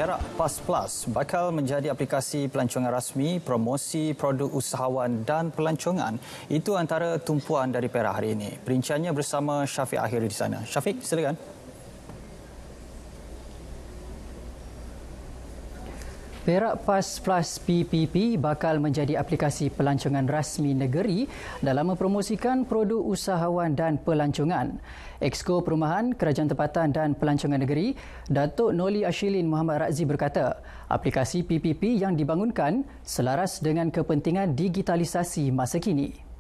Perak PAS Plus bakal menjadi aplikasi pelancongan rasmi promosi produk usahawan dan pelancongan. Itu antara tumpuan dari Perak hari ini. Perinciannya bersama Syafiq Akhir di sana. Syafiq, silakan. Perak PAS Plus PPP bakal menjadi aplikasi pelancongan rasmi negeri dalam mempromosikan produk usahawan dan pelancongan. Exco Perumahan, Kerajaan Tempatan dan Pelancongan Negeri, Datuk Noli Ashilin Muhammad Razzi berkata, aplikasi PPP yang dibangunkan selaras dengan kepentingan digitalisasi masa kini.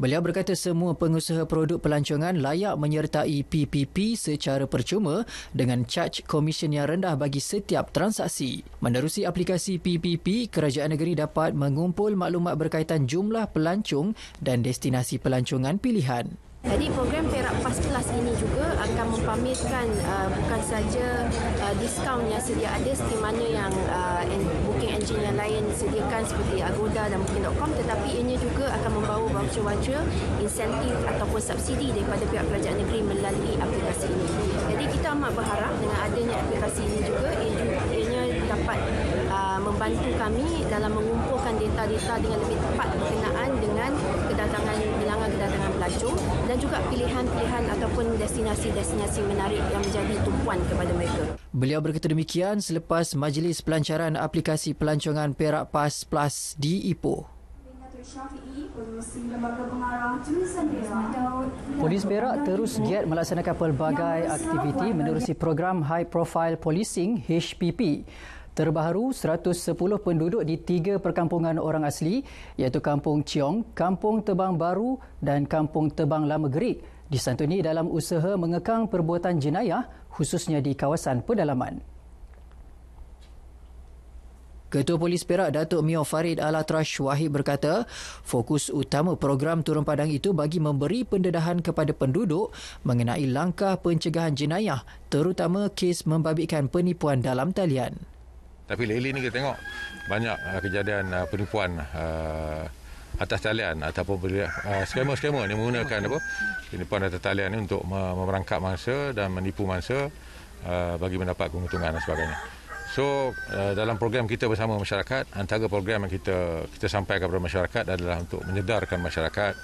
Beliau berkata semua pengusaha produk pelancongan layak menyertai PPP secara percuma dengan caj komisen yang rendah bagi setiap transaksi. Menerusi aplikasi PPP, Kerajaan Negeri dapat mengumpul maklumat berkaitan jumlah pelancong dan destinasi pelancongan pilihan. Jadi program Perak PAS Plus ini juga akan mempamerkan bukan saja diskaun yang sedia ada seperti mana yang booking engine yang lain sediakan seperti Agoda dan Booking.com, tetapi ianya juga akan membawa voucher-voucher, insentif ataupun subsidi daripada pihak kerajaan negeri melalui aplikasi ini. Jadi kita amat berharap dengan adanya aplikasi ini juga ianya dapat membantu kami dalam mengumpulkan data-data dengan lebih tepat berkenaan dengan bilangan kedatangan pelancong dan juga pilihan-pilihan ataupun destinasi-destinasi menarik yang menjadi tumpuan kepada mereka. Beliau berkata demikian selepas majlis pelancaran aplikasi pelancongan Perak PAS Plus di Ipoh. Polis Perak terus giat melaksanakan pelbagai aktiviti menerusi program High Profile Policing HPP. Terbaru, 110 penduduk di 3 perkampungan orang asli iaitu Kampung Ciong, Kampung Tebang Baru dan Kampung Tebang Lama Gerik disantuni dalam usaha mengekang perbuatan jenayah khususnya di kawasan pedalaman. Ketua Polis Perak Datuk Mio Farid Alatrash Wahid berkata, fokus utama program turun padang itu bagi memberi pendedahan kepada penduduk mengenai langkah pencegahan jenayah terutama kes membabitkan penipuan dalam talian. Tapi lately ni kita tengok banyak kejadian penipuan atas talian ataupun skamer-skamer yang menggunakan penipuan atas talian ni untuk memerangkap mangsa dan menipu mangsa bagi mendapat keuntungan dan sebagainya. So dalam program kita bersama masyarakat, antara program yang kita sampaikan kepada masyarakat adalah untuk menyedarkan masyarakat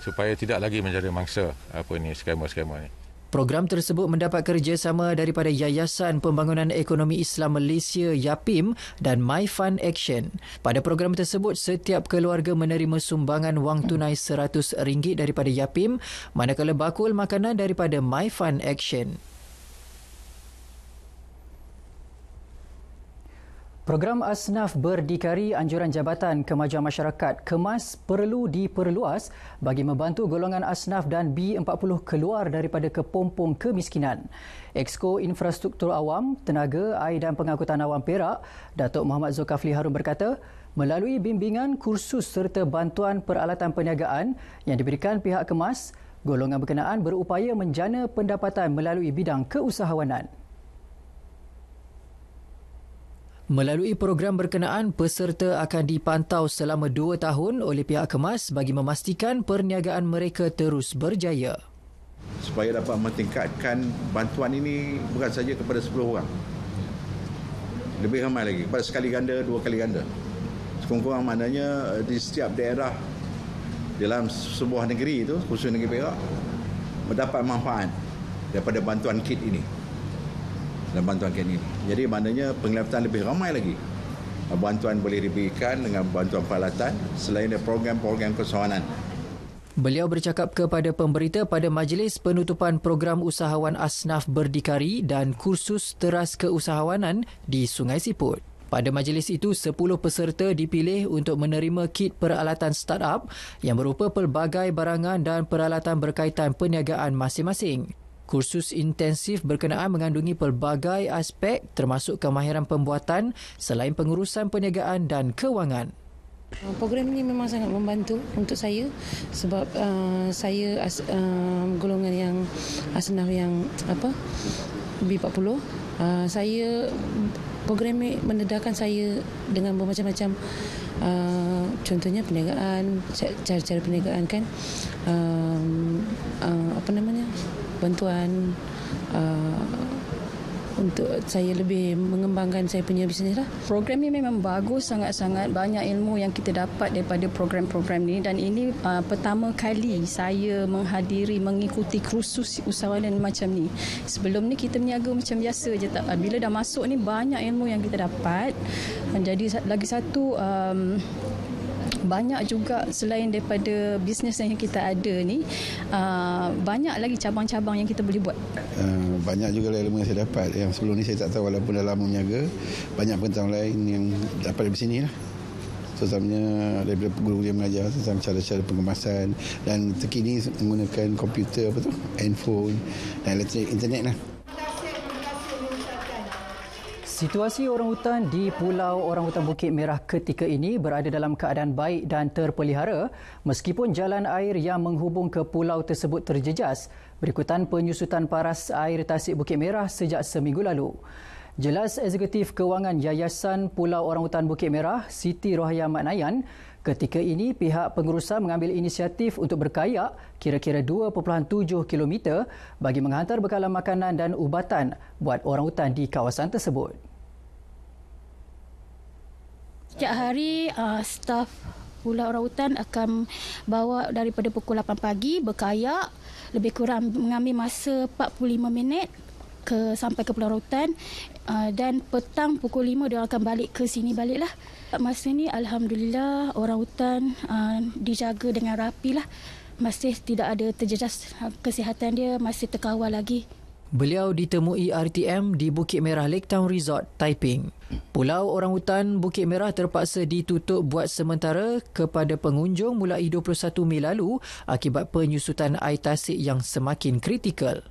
supaya tidak lagi menjadi mangsa skamer-skamer ni. Program tersebut mendapat kerjasama daripada Yayasan Pembangunan Ekonomi Islam Malaysia YAPIM dan My Fund Action. Pada program tersebut, setiap keluarga menerima sumbangan wang tunai RM100 daripada YAPIM, manakala bakul makanan daripada My Fund Action. Program Asnaf Berdikari Anjuran Jabatan Kemajuan Masyarakat KEMAS perlu diperluas bagi membantu golongan asnaf dan B40 keluar daripada kepompong kemiskinan. Exco Infrastruktur Awam, Tenaga, Air dan Pengangkutan Awam Perak, Datuk Muhammad Zulkifli Harun berkata, melalui bimbingan, kursus serta bantuan peralatan perniagaan yang diberikan pihak KEMAS, golongan berkenaan berupaya menjana pendapatan melalui bidang keusahawanan. Melalui program berkenaan, peserta akan dipantau selama 2 tahun oleh pihak KEMAS bagi memastikan perniagaan mereka terus berjaya. Supaya dapat meningkatkan bantuan ini bukan saja kepada 10 orang. Lebih ramai lagi, kepada sekali ganda, 2 kali ganda. Sekurang-kurang maknanya di setiap daerah dalam sebuah negeri itu, khusus negeri Perak, mendapat manfaat daripada bantuan kit ini. Dan bantuan kit ini. Jadi maknanya penglibatan lebih ramai lagi. Bantuan boleh diberikan dengan bantuan peralatan selain dari program-program keusahawanan. Beliau bercakap kepada pemberita pada majlis penutupan program usahawan asnaf berdikari dan kursus teras keusahawanan di Sungai Siput. Pada majlis itu, 10 peserta dipilih untuk menerima kit peralatan startup yang berupa pelbagai barangan dan peralatan berkaitan perniagaan masing-masing. Kursus intensif berkenaan mengandungi pelbagai aspek termasuk kemahiran pembuatan selain pengurusan perniagaan dan kewangan. Program ini memang sangat membantu untuk saya sebab saya golongan yang asnaf yang B40. Program ini mendedahkan saya dengan bermacam-macam contohnya perniagaan, cara-cara perniagaan kan, bantuan untuk saya lebih mengembangkan saya punya bisnes lah. Program ini memang bagus, sangat-sangat banyak ilmu yang kita dapat daripada program-program ini, dan ini pertama kali saya mengikuti kursus usahawan macam ni. Sebelum ni kita berniaga macam biasa je, tak. Bila dah masuk ni banyak ilmu yang kita dapat. Jadi lagi satu, banyak juga selain daripada bisnes yang kita ada ni, banyak lagi cabang-cabang yang kita boleh buat. Banyak juga ilmu yang saya dapat yang sebelum ni saya tak tahu, walaupun dah lama berniaga. Banyak pengetahuan lain yang dapat dari sini lah. Terutamanya daripada guru yang mengajar tentang cara-cara pengemasan, dan terkini menggunakan komputer, handphone dan elektrik, internet lah. Situasi orangutan di Pulau Orangutan Bukit Merah ketika ini berada dalam keadaan baik dan terpelihara meskipun jalan air yang menghubung ke pulau tersebut terjejas berikutan penyusutan paras air tasik Bukit Merah sejak seminggu lalu. Jelas Eksekutif Kewangan Yayasan Pulau Orangutan Bukit Merah, Siti Rohaya Mat Nayan, ketika ini pihak pengurusan mengambil inisiatif untuk berkayak kira-kira 2.7 km bagi menghantar bekalan makanan dan ubatan buat orangutan di kawasan tersebut. Setiap hari staf Pulau Orangutan akan bawa daripada pukul 8 pagi berkayak, lebih kurang mengambil masa 45 minit sampai ke Pulau Orangutan, dan petang pukul 5 dia akan balik ke sini baliklah. Masa ni alhamdulillah orangutan dijaga dengan rapi lah. Masih tidak ada terjejas, kesihatan dia masih terkawal lagi. Beliau ditemui RTM di Bukit Merah Lake Town Resort, Taiping. Pulau Orangutan Bukit Merah terpaksa ditutup buat sementara kepada pengunjung mulai 21 Mei lalu akibat penyusutan air tasik yang semakin kritikal.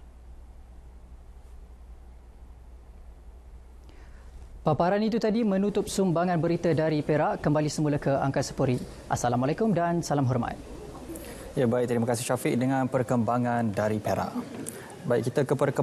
Paparan itu tadi menutup sumbangan berita dari Perak. Kembali semula ke Angkasa Puri. Assalamualaikum dan salam hormat. Ya, baik, terima kasih Syafiq dengan perkembangan dari Perak. Baik, kita ke perkembangan